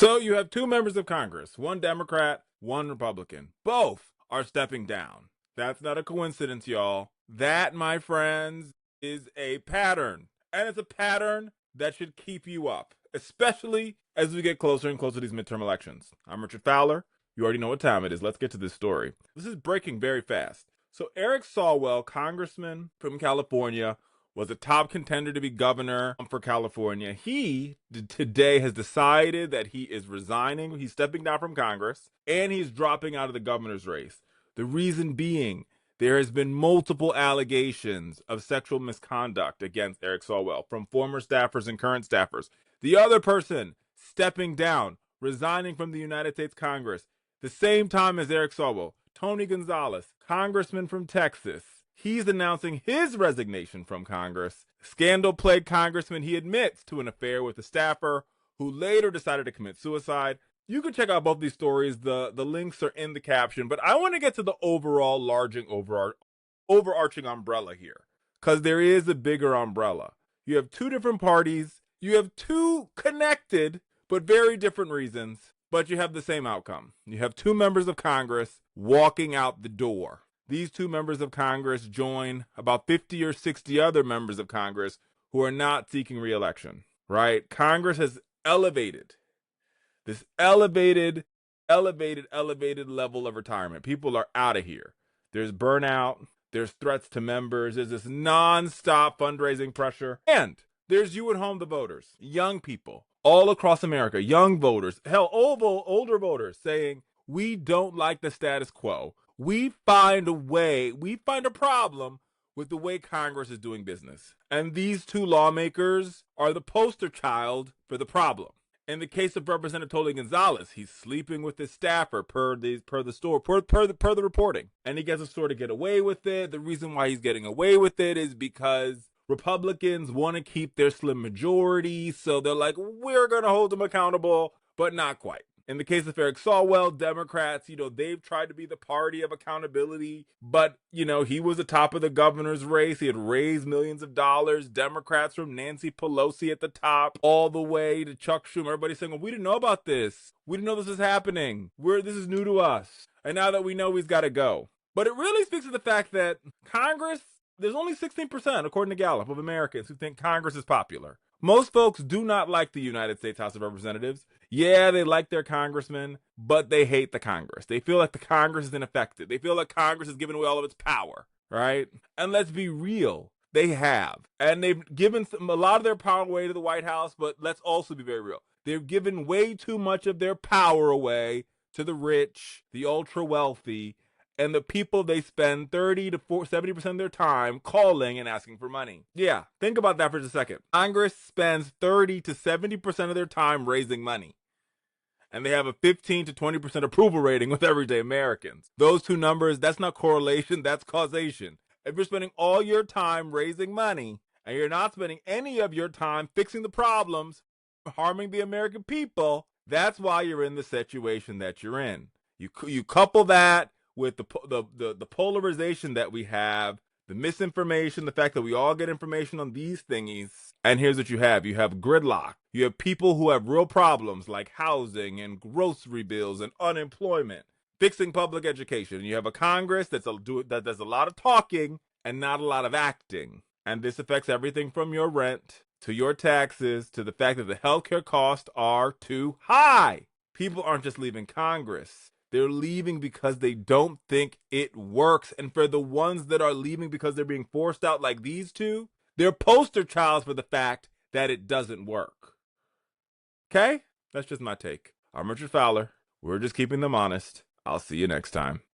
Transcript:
So you have two members of Congress, one Democrat, one Republican. Both are stepping down. That's not a coincidence, y'all. That, my friends, is a pattern. And it's a pattern that should keep you up, especially as we get closer and closer to these midterm elections. I'm Richard Fowler. You already know what time it is. Let's get to this story. This is breaking very fast. So Eric Swalwell, congressman from California, was a top contender to be governor for California. He today has decided that he is resigning. He's stepping down from Congress and he's dropping out of the governor's race. The reason being, there has been multiple allegations of sexual misconduct against Eric Swalwell from former staffers and current staffers. The other person stepping down, resigning from the United States Congress, the same time as Eric Swalwell, Tony Gonzalez, congressman from Texas. He's announcing his resignation from Congress. Scandal-plagued congressman, he admits to an affair with a staffer who later decided to commit suicide. You can check out both these stories. The links are in the caption, but I want to get to the overarching umbrella here, because there is a bigger umbrella. You have two different parties. You have two connected but very different reasons, but you have the same outcome. You have two members of Congress walking out the door. These two members of Congress join about 50 or 60 other members of Congress who are not seeking re-election, right? Congress has elevated this elevated level of retirement. People are out of here. There's burnout. There's threats to members. There's this nonstop fundraising pressure. And there's you at home, the voters, young people all across America, young voters, hell, older voters saying, we don't like the status quo. We find a problem with the way Congress is doing business. And these two lawmakers are the poster child for the problem. In the case of Representative Tony Gonzalez, he's sleeping with his staffer per the reporting. And he gets a store to get away with it. The reason why he's getting away with it is because Republicans want to keep their slim majority. So they're like, we're going to hold him accountable, but not quite. In the case of Eric Swalwell, Democrats, they've tried to be the party of accountability, but, he was the top of the governor's race. He had raised millions of dollars. Democrats from Nancy Pelosi at the top all the way to Chuck Schumer. Everybody's saying, well, we didn't know about this. We didn't know this was happening. This is new to us. And now that we know, he's got to go. But it really speaks to the fact that Congress, there's only 16%, according to Gallup, of Americans who think Congress is popular. Most folks do not like the United States House of Representatives. Yeah, they like their congressmen, but they hate the Congress. They feel like the Congress is ineffective. They feel like Congress has given away all of its power, right? And let's be real. They have. And they've given a lot of their power away to the White House, but let's also be very real. They've given way too much of their power away to the rich, the ultra wealthy, and the people they spend 30 to 70% of their time calling and asking for money. Yeah, think about that for just a second. Congress spends 30 to 70% of their time raising money. And they have a 15 to 20% approval rating with everyday Americans. Those two numbers, that's not correlation, that's causation. If you're spending all your time raising money, and you're not spending any of your time fixing the problems, harming the American people, that's why you're in the situation that you're in. You couple that with the polarization that we have, the misinformation, the fact that we all get information on these thingies, and here's what you have. You have gridlock. You have people who have real problems like housing and grocery bills and unemployment, fixing public education. You have a Congress that does a lot of talking and not a lot of acting. And this affects everything from your rent to your taxes to the fact that the healthcare costs are too high. People aren't just leaving Congress. They're leaving because they don't think it works. And for the ones that are leaving because they're being forced out like these two, they're poster childs for the fact that it doesn't work. Okay? That's just my take. I'm Richard Fowler. We're just keeping them honest. I'll see you next time.